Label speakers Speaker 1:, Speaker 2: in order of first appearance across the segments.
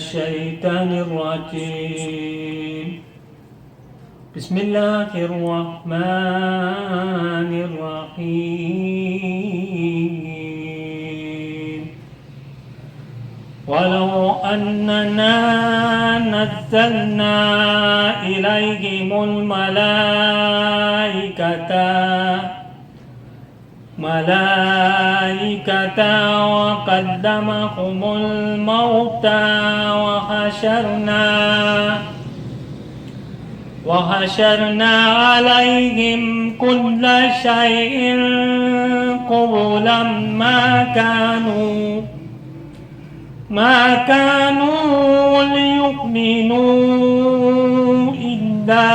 Speaker 1: الشيطان الرجيم. بسم الله الرحمن الرحيم. ولو أننا نزلنا إليهم الملائكة وقدمهم الموتى وحشرنا عليهم كل شيء قبلا ما كانوا ليؤمنوا إلا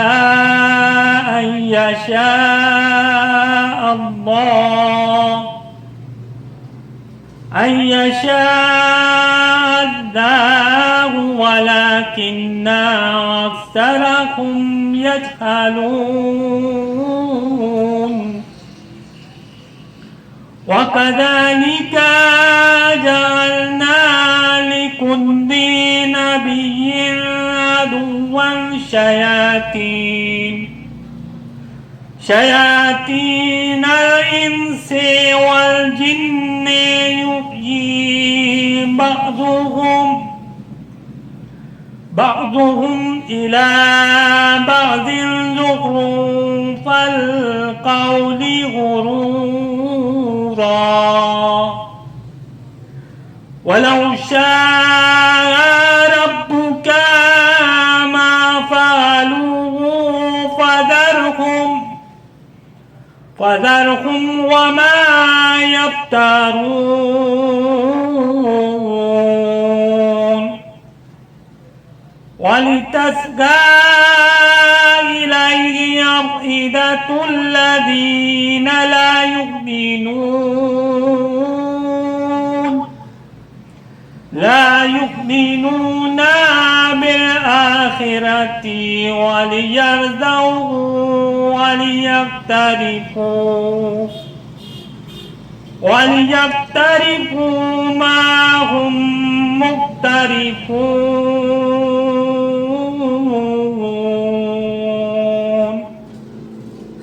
Speaker 1: أن يشاء الله ولكن أكثرهم يجهلون. وكذلك جعلنا لكل نبي عدوا شياطين الإنس والجن يوحي بعضهم إلى بعض زخرف القول غرورا. ولو شاء ربك ما فعلوه فذرهم وما يفترون. ولتصغى إليه أفئدة الذين لا يؤمنون بالآخرة وليرضوا وليقترفوا ما هم مقترفون.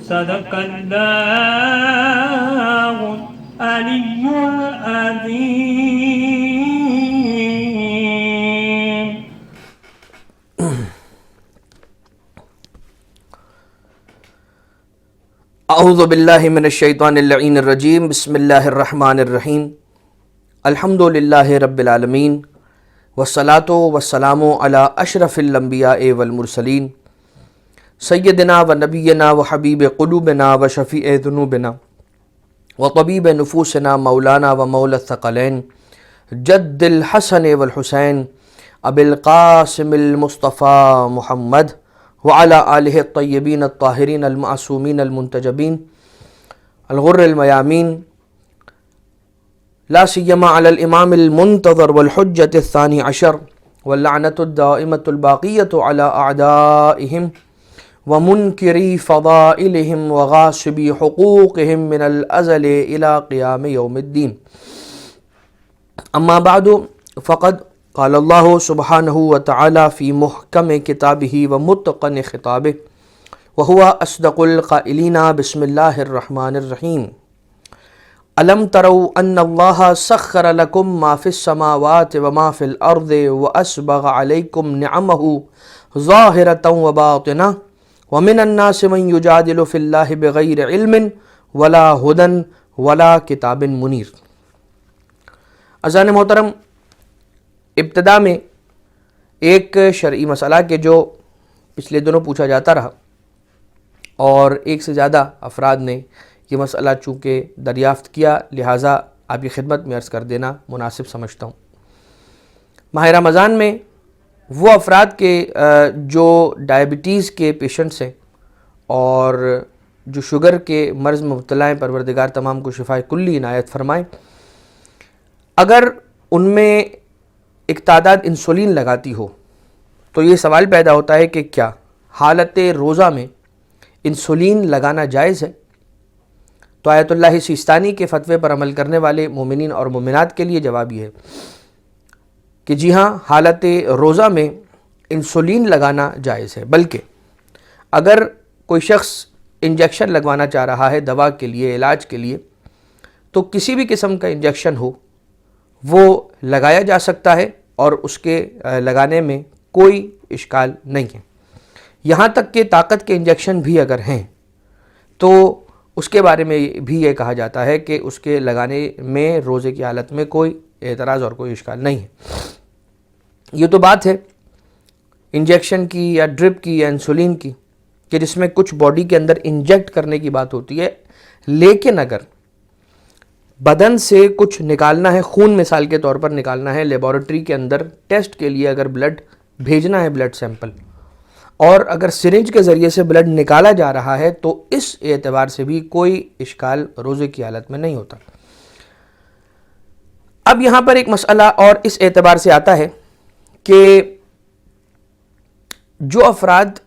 Speaker 1: صدق الله العلي العظيم.
Speaker 2: اعوذ باللہ من الشیطان اللعین الرجیم. بسم اللہ الرحمن الرحیم. الحمد للہ رب العالمین والصلاة والسلام علی اشرف الانبیاء والمرسلین سیدنا و نبینا و حبیب قلوبنا و شفیع ذنوبنا و طبیب نفوسنا مولانا و مولا الثقلین جد الحسن والحسین ابی القاسم المصطفى محمد وعلى آلہ الطیبین الطاہرین المعصومین المنتجبین الغر المیامین لا سیما علی الامام المنتظر والحجة الثانی عشر واللعنة الدائمة الباقیة علی اعدائهم ومنکری فضائلهم وغاصبی حقوقهم من الازل الى قیام یوم الدین. اما بعد فقد قال اللہ سبحانہ وتعالی فی محکم کتابہ ومتقن خطابہ وہو اصدق القائلین. بسم اللہ الرحمن الرحیم. الم تروا ان اللہ سخر لکم ما فی السماوات وما فی الارض واسبغ علیکم نعمہ ظاہرۃ وباطنہ ومن الناس من یجادل فی اللہ بغیر علم ولا ہدی ولا کتاب منیر. اذان محترم، ابتدا میں ایک شرعی مسئلہ کہ جو پچھلے دنوں پوچھا جاتا رہا اور ایک سے زیادہ افراد نے یہ مسئلہ چونکہ دریافت کیا، لہٰذا آپ کی خدمت میں عرض کر دینا مناسب سمجھتا ہوں. ماہ رمضان میں وہ افراد کے جو ڈائبٹیز کے پیشنٹس ہیں اور جو شوگر کے مرض میں مبتلا ہیں، پروردگار تمام کو شفائے کلی عنایت فرمائیں. اگر ان میں ایک تعداد انسولین لگاتی ہو تو یہ سوال پیدا ہوتا ہے کہ کیا حالت روزہ میں انسولین لگانا جائز ہے؟ تو آیت اللہ سیستانی کے فتوے پر عمل کرنے والے مومنین اور مومنات کے لیے جواب یہ ہے کہ جی ہاں حالت روزہ میں انسولین لگانا جائز ہے، بلکہ اگر کوئی شخص انجیکشن لگوانا چاہ رہا ہے دوا کے لیے، علاج کے لیے، تو کسی بھی قسم کا انجیکشن ہو وہ لگایا جا سکتا ہے اور اس کے لگانے میں کوئی اشکال نہیں ہے۔ یہاں تک کہ طاقت کے انجیکشن بھی اگر ہیں تو اس کے بارے میں بھی یہ کہا جاتا ہے کہ اس کے لگانے میں روزے کی حالت میں کوئی اعتراض اور کوئی اشکال نہیں ہے۔ یہ تو بات ہے انجیکشن کی یا ڈرپ کی یا انسولین کی، کہ جس میں کچھ باڈی کے اندر انجیکٹ کرنے کی بات ہوتی ہے، لیکن اگر بدن سے کچھ نکالنا ہے، خون مثال کے طور پر نکالنا ہے، لیبارٹری کے اندر ٹیسٹ کے لیے اگر بلڈ بھیجنا ہے، بلڈ سیمپل، اور اگر سرنج کے ذریعے سے بلڈ نکالا جا رہا ہے تو اس اعتبار سے بھی کوئی اشکال روزے کی حالت میں نہیں ہوتا۔ اب یہاں پر ایک مسئلہ اور اس اعتبار سے آتا ہے کہ جو افراد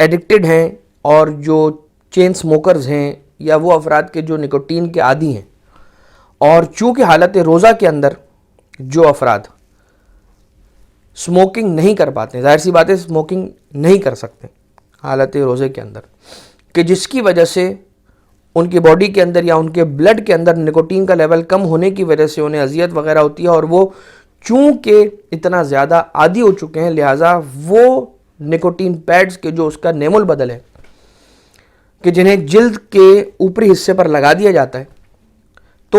Speaker 2: ایڈکٹڈ ہیں اور جو چین سموکرز ہیں یا وہ افراد کے جو نکوٹین کے عادی ہیں، اور چونکہ حالت روزہ کے اندر جو افراد سموکنگ نہیں کر پاتے، ظاہر سی بات ہے سموکنگ نہیں کر سکتے حالت روزے کے اندر، کہ جس کی وجہ سے ان کی باڈی کے اندر یا ان کے بلڈ کے اندر نکوٹین کا لیول کم ہونے کی وجہ سے انہیں اذیت وغیرہ ہوتی ہے، اور وہ چونکہ اتنا زیادہ عادی ہو چکے ہیں لہٰذا وہ نکوٹین پیڈز کے جو اس کا نیم البدل ہے کہ جنہیں جلد کے اوپری حصے پر لگا دیا جاتا ہے، تو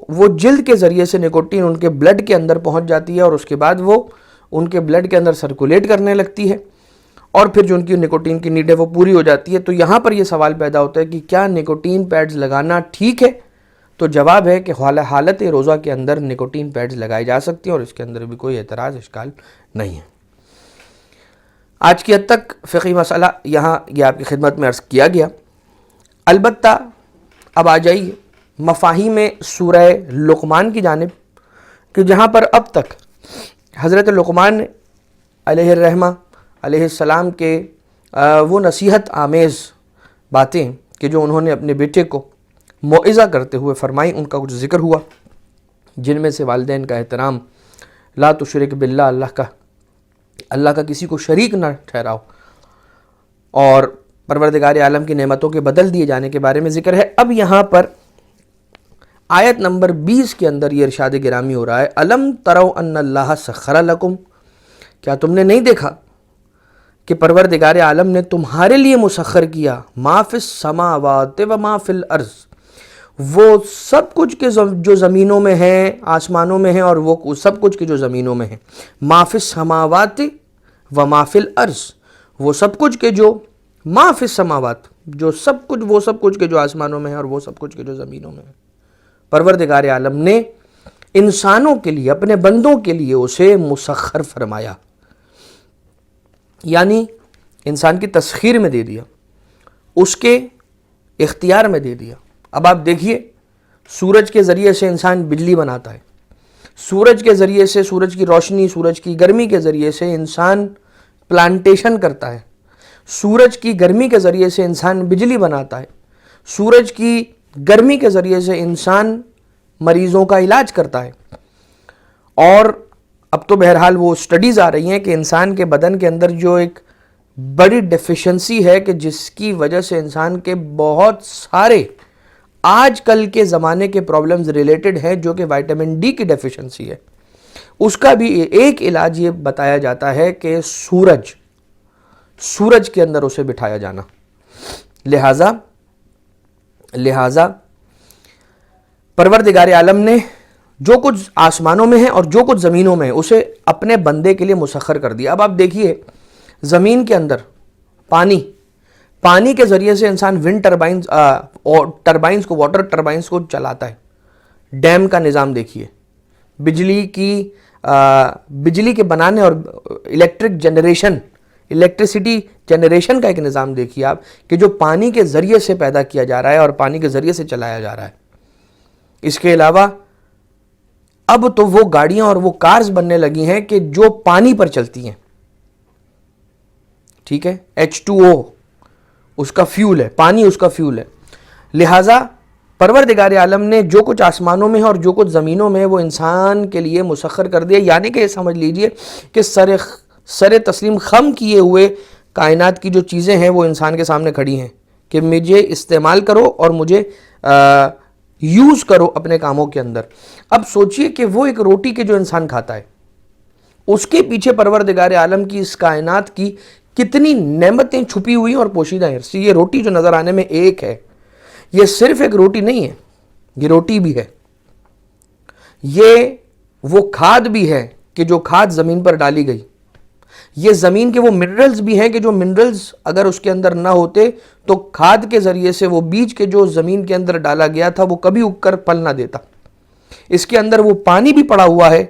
Speaker 2: وہ جلد کے ذریعے سے نکوٹین ان کے بلڈ کے اندر پہنچ جاتی ہے اور اس کے بعد وہ ان کے بلڈ کے اندر سرکولیٹ کرنے لگتی ہے، اور پھر جو ان کی نکوٹین کی نیڈ ہے وہ پوری ہو جاتی ہے۔ تو یہاں پر یہ سوال پیدا ہوتا ہے کہ کیا نکوٹین پیڈز لگانا ٹھیک ہے؟ تو جواب ہے کہ حالت روزہ کے اندر نکوٹین پیڈز لگائے جا سکتے ہیں اور اس کے اندر بھی کوئی اعتراض اشکال نہیں ہے۔ آج کی حد تک فقہی مسئلہ یہاں یہ آپ کی خدمت میں عرض کیا گیا۔ البتہ اب آ جائیے مفاہیم سورہ لقمان کی جانب، کہ جہاں پر اب تک حضرت لقمان علیہ الرحمہ علیہ السلام کے وہ نصیحت آمیز باتیں کہ جو انہوں نے اپنے بیٹے کو موعظہ کرتے ہوئے فرمائی، ان کا کچھ ذکر ہوا، جن میں سے والدین کا احترام، لا تشرک باللہ، اللہ کا کسی کو شریک نہ ٹھہراؤ، اور پروردگار عالم کی نعمتوں کے بدل دیے جانے کے بارے میں ذکر ہے۔ اب یہاں پر آیت نمبر 20 کے اندر یہ ارشاد گرامی ہو رہا ہے، الم تروا ان اللہ سخر لکم، کیا تم نے نہیں دیکھا کہ پروردگار عالم نے تمہارے لیے مسخر کیا، ما فی السماوات و ما فی الارض، وہ سب کچھ کے جو زمینوں میں ہیں، آسمانوں میں ہیں، اور وہ سب کچھ کے جو زمینوں میں ہیں، ما فی السماوات و ما فی الارض، وہ سب کچھ کے جو ما فی السماوات، جو سب کچھ، وہ سب کچھ کے جو آسمانوں میں ہیں اور وہ سب کچھ کے جو زمینوں میں ہیں، پروردگار عالم نے انسانوں کے لیے، اپنے بندوں کے لیے اسے مسخر فرمایا، یعنی انسان کی تسخیر میں دے دیا، اس کے اختیار میں دے دیا۔ اب آپ دیکھیے سورج کے ذریعے سے انسان بجلی بناتا ہے، سورج کے ذریعے سے، سورج کی روشنی، سورج کی گرمی کے ذریعے سے انسان پلانٹیشن کرتا ہے، سورج کی گرمی کے ذریعے سے انسان بجلی بناتا ہے، سورج کی گرمی کے ذریعے سے انسان مریضوں کا علاج کرتا ہے، اور اب تو بہرحال وہ سٹڈیز آ رہی ہیں کہ انسان کے بدن کے اندر جو ایک بڑی ڈیفیشنسی ہے کہ جس کی وجہ سے انسان کے بہت سارے آج کل کے زمانے کے پرابلمز ریلیٹڈ ہیں، جو کہ وائٹامن ڈی کی ڈیفیشنسی ہے، اس کا بھی ایک علاج یہ بتایا جاتا ہے کہ سورج کے اندر اسے بٹھایا جانا۔ لہٰذا پروردگار عالم نے جو کچھ آسمانوں میں ہے اور جو کچھ زمینوں میں ہے اسے اپنے بندے کے لیے مسخر کر دیا۔ اب آپ دیکھیے زمین کے اندر پانی کے ذریعے سے انسان ونڈ ٹربائنز کو، واٹر ٹربائنز کو چلاتا ہے، ڈیم کا نظام دیکھیے، بجلی کے بنانے اور الیکٹریسٹی جنریشن کا ایک نظام دیکھیے آپ، کہ جو پانی کے ذریعے سے پیدا کیا جا رہا ہے اور پانی کے ذریعے سے چلایا جا رہا ہے۔ اس کے علاوہ اب تو وہ گاڑیاں اور وہ کارز بننے لگی ہیں کہ جو پانی پر چلتی ہیں، ٹھیک ہے، H2O اس کا فیول ہے، پانی اس کا فیول ہے۔ لہٰذا پروردگار عالم نے جو کچھ آسمانوں میں ہے اور جو کچھ زمینوں میں ہے وہ انسان کے لیے مسخر کر دیا، یعنی کہ یہ سمجھ لیجئے کہ سر تسلیم خم کیے ہوئے کائنات کی جو چیزیں ہیں وہ انسان کے سامنے کھڑی ہیں کہ مجھے استعمال کرو اور مجھے یوز کرو اپنے کاموں کے اندر۔ اب سوچئے کہ وہ ایک روٹی کے جو انسان کھاتا ہے، اس کے پیچھے پروردگار عالم کی اس کائنات کی کتنی نعمتیں چھپی ہوئی اور پوشیدہ ہیں۔ یہ روٹی جو نظر آنے میں ایک ہے، یہ صرف ایک روٹی نہیں ہے، یہ روٹی بھی ہے، یہ وہ کھاد بھی ہے کہ جو کھاد زمین پر ڈالی گئی، یہ زمین کے وہ منرلز بھی ہیں کہ جو منرلز اگر اس کے اندر نہ ہوتے تو کھاد کے ذریعے سے وہ بیج کے جو زمین کے اندر ڈالا گیا تھا وہ کبھی اگ کر پھل نہ دیتا۔ اس کے اندر وہ پانی بھی پڑا ہوا ہے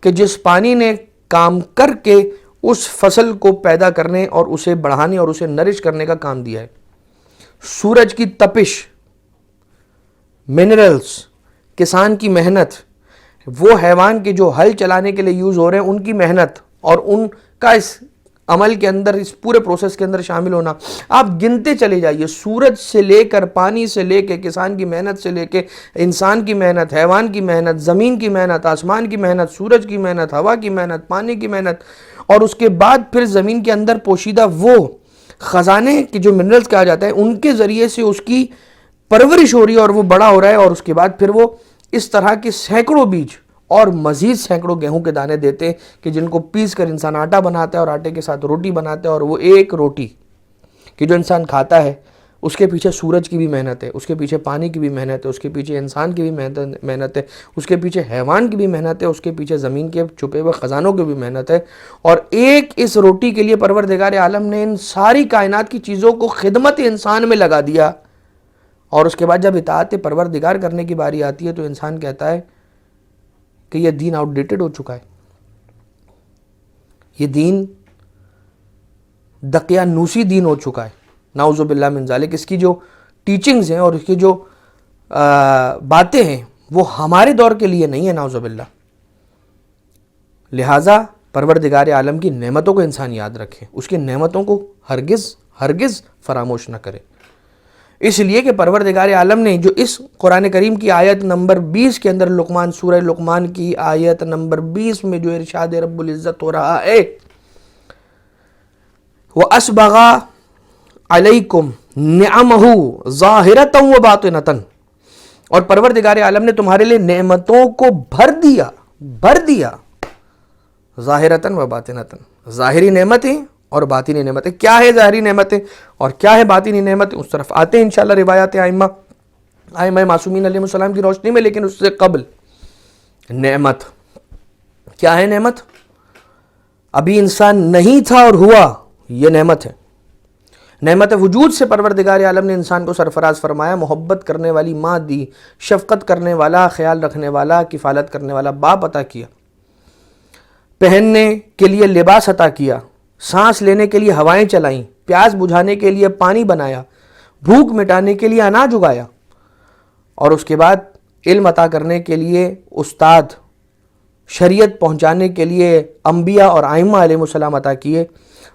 Speaker 2: کہ جس پانی نے کام کر کے اس فصل کو پیدا کرنے اور اسے بڑھانے اور اسے نرش کرنے کا کام دیا ہے۔ سورج کی تپش، منرلز، کسان کی محنت، وہ حیوان کے جو ہل چلانے کے لیے یوز ہو رہے ہیں ان کی محنت اور ان کا اس عمل کے اندر، اس پورے پروسیس کے اندر شامل ہونا، آپ گنتے چلے جائیے، سورج سے لے کر، پانی سے لے کے، کسان کی محنت سے لے کے، انسان کی محنت، حیوان کی محنت، زمین کی محنت، آسمان کی محنت، سورج کی محنت، ہوا کی محنت، پانی کی محنت، اور اس کے بعد پھر زمین کے اندر پوشیدہ وہ خزانے کے جو منرلز کہا جاتا ہے ان کے ذریعے سے اس کی پرورش ہو رہی ہے اور وہ بڑا ہو رہا ہے، اور اس کے بعد پھر وہ اس طرح کے سینکڑوں بیج اور مزید سینکڑوں گیہوں کے دانے دیتے ہیں کہ جن کو پیس کر انسان آٹا بناتا ہے اور آٹے کے ساتھ روٹی بناتا ہے، اور وہ ایک روٹی کہ جو انسان کھاتا ہے اس کے پیچھے سورج کی بھی محنت ہے، اس کے پیچھے پانی کی بھی محنت ہے، اس کے پیچھے انسان کی بھی محنت ہے، اس کے پیچھے حیوان کی بھی محنت ہے، اس کے پیچھے زمین کے چھپے ہوئے خزانوں کی بھی محنت ہے، اور ایک اس روٹی کے لیے پروردگار عالم نے ان ساری کائنات کی چیزوں کو خدمت انسان میں لگا دیا، اور اس کے بعد جب اطاعت پروردگار کرنے کی باری آتی ہے تو انسان کہتا ہے کہ یہ دین آؤٹ ڈیٹڈ ہو چکا ہے، یہ دین دقیانوسی دین ہو چکا ہے، نعوذ باللہ من ذالک۔ اس کی جو ٹیچنگز ہیں اور اس کی جو باتیں ہیں وہ ہمارے دور کے لیے نہیں ہے، نعوذ باللہ۔ لہٰذا پروردگار عالم کی نعمتوں کو انسان یاد رکھے، اس کی نعمتوں کو ہرگز فراموش نہ کرے، اس لیے کہ پروردگار عالم نے جو اس قرآن کریم کی آیت نمبر 20 کے اندر، لقمان، سورہ لقمان کی آیت نمبر 20 میں جو ارشاد رب العزت ہو رہا ہے، وَأَسْبَغَ عَلَيْكُمْ نِعَمَهُ ظَاهِرَةً وَبَاطِنَةً، اور پروردگار عالم نے تمہارے لیے نعمتوں کو بھر دیا ظاہرتاً و باطنتاً، ظاہری نعمتیں اور باطنی نعمتیں۔ کیا ہے ظاہری نعمتیں اور کیا ہے باطنی نعمتیں، اس طرف آتے ہیں انشاءاللہ روایات ائمہ معصومین علیہ السلام کی روشنی میں، لیکن اس سے قبل نعمت کیا ہے؟ نعمت ابھی انسان نہیں تھا اور ہوا، یہ نعمت ہے۔ نعمت وجود سے پروردگار عالم نے انسان کو سرفراز فرمایا، محبت کرنے والی ماں دی، شفقت کرنے والا، خیال رکھنے والا، کفالت کرنے والا باپ عطا کیا، پہننے کے لیے لباس عطا کیا، سانس لینے کے لیے ہوائیں چلائیں، پیاس بجھانے کے لیے پانی بنایا، بھوک مٹانے کے لیے اناج اگایا، اور اس کے بعد علم عطا کرنے کے لیے استاد، شریعت پہنچانے کے لیے انبیاء اور ائمہ علیہ السلام عطا کیے،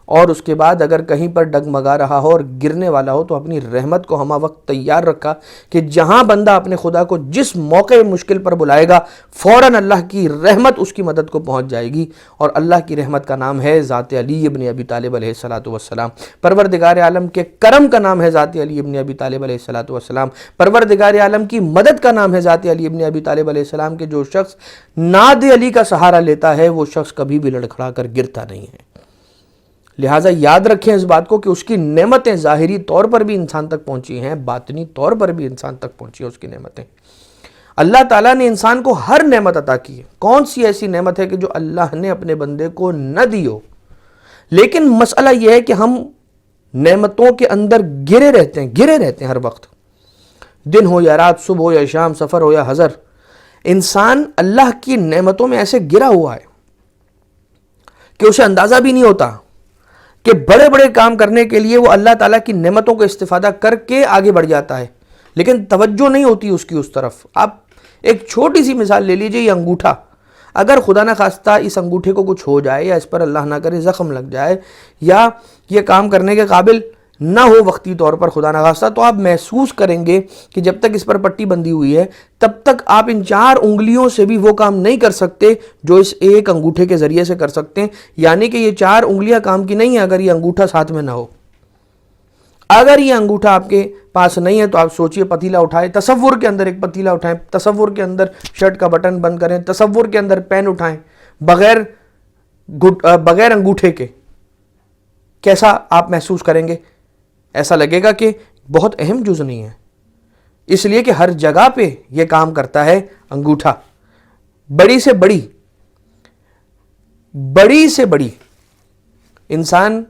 Speaker 2: اور اس کے بعد اگر کہیں پر ڈگمگا رہا ہو اور گرنے والا ہو تو اپنی رحمت کو ہمہ وقت تیار رکھا کہ جہاں بندہ اپنے خدا کو جس موقع مشکل پر بلائے گا فوراً اللہ کی رحمت اس کی مدد کو پہنچ جائے گی، اور اللہ کی رحمت کا نام ہے ذات علی ابن ابی طالب علیہ السلام۔ پروردگار عالم کے کرم کا نام ہے ذات علی ابن ابی طالب علیہ السلام۔ پروردگار عالم کی مدد کا نام ہے ذات علی ابن ابی طالب علیہ السلام، کہ جو شخص ناد علی کا سہارا لیتا ہے وہ شخص کبھی بھی لڑکھڑا کر گرتا نہیں ہے۔ لہٰذا یاد رکھیں اس بات کو کہ اس کی نعمتیں ظاہری طور پر بھی انسان تک پہنچی ہیں، باطنی طور پر بھی انسان تک پہنچی ہیں اس کی نعمتیں۔ اللہ تعالیٰ نے انسان کو ہر نعمت عطا کی ہے۔ کون سی ایسی نعمت ہے کہ جو اللہ نے اپنے بندے کو نہ دی ہو؟ لیکن مسئلہ یہ ہے کہ ہم نعمتوں کے اندر گرے رہتے ہیں ہر وقت، دن ہو یا رات، صبح ہو یا شام، سفر ہو یا حضر، انسان اللہ کی نعمتوں میں ایسے گرا ہوا ہے کہ اسے اندازہ بھی نہیں ہوتا کہ بڑے بڑے کام کرنے کے لیے وہ اللہ تعالیٰ کی نعمتوں کا استفادہ کر کے آگے بڑھ جاتا ہے، لیکن توجہ نہیں ہوتی اس کی اس طرف۔ آپ ایک چھوٹی سی مثال لے لیجئے، یہ انگوٹھا، اگر خدا نہ خواستہ اس انگوٹھے کو کچھ ہو جائے یا اس پر اللہ نہ کرے زخم لگ جائے یا یہ کام کرنے کے قابل نہ ہو وقتی طور پر خدا نخواستہ، تو آپ محسوس کریں گے کہ جب تک اس پر پٹی بندھی ہوئی ہے تب تک آپ ان 4 انگلیوں سے بھی وہ کام نہیں کر سکتے جو اس ایک انگوٹھے کے ذریعے سے کر سکتے ہیں. یعنی کہ یہ 4 انگلیاں کام کی نہیں ہیں اگر یہ انگوٹھا ساتھ میں نہ ہو. اگر یہ انگوٹھا آپ کے پاس نہیں ہے تو آپ سوچئے پتیلا اٹھائیں، تصور کے اندر ایک پتیلا اٹھائیں، تصور کے اندر شرٹ کا بٹن بند کریں، تصور کے اندر پین اٹھائیں بغیر انگوٹھے کے. کیسا آپ محسوس کریں گے؟ ایسا لگے گا کہ بہت اہم جز نہیں ہے، اس لیے کہ ہر جگہ پہ یہ کام کرتا ہے انگوٹھا. بڑی سے بڑی انسان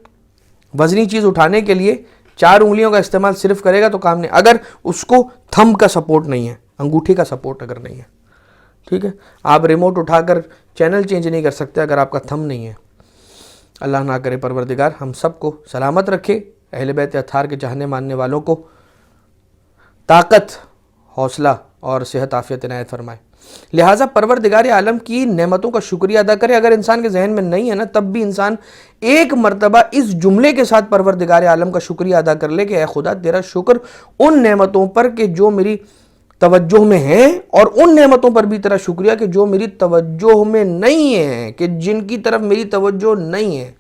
Speaker 2: وزنی چیز اٹھانے کے لیے 4 انگلیوں کا استعمال صرف کرے گا تو کام نہیں، اگر اس کو تھم کا سپورٹ نہیں ہے، انگوٹھے کا سپورٹ اگر نہیں ہے. ٹھیک ہے، آپ ریموٹ اٹھا کر چینل چینج نہیں کر سکتے اگر آپ کا تھم نہیں ہے. اللہ نہ کرے پروردگار ہم سب کو سلامت رکھے، اہل بیت اطہار کے چاہنے ماننے والوں کو طاقت، حوصلہ اور صحت عافیت عنایت فرمائے. لہٰذا پروردگار عالم کی نعمتوں کا شکریہ ادا کرے. اگر انسان کے ذہن میں نہیں ہے نا، تب بھی انسان ایک مرتبہ اس جملے کے ساتھ پروردگار عالم کا شکریہ ادا کر لے کہ اے خدا تیرا شکر ان نعمتوں پر کہ جو میری توجہ میں ہیں، اور ان نعمتوں پر بھی تیرا شکریہ کہ جو میری توجہ میں نہیں ہیں، کہ جن کی طرف میری توجہ نہیں ہے.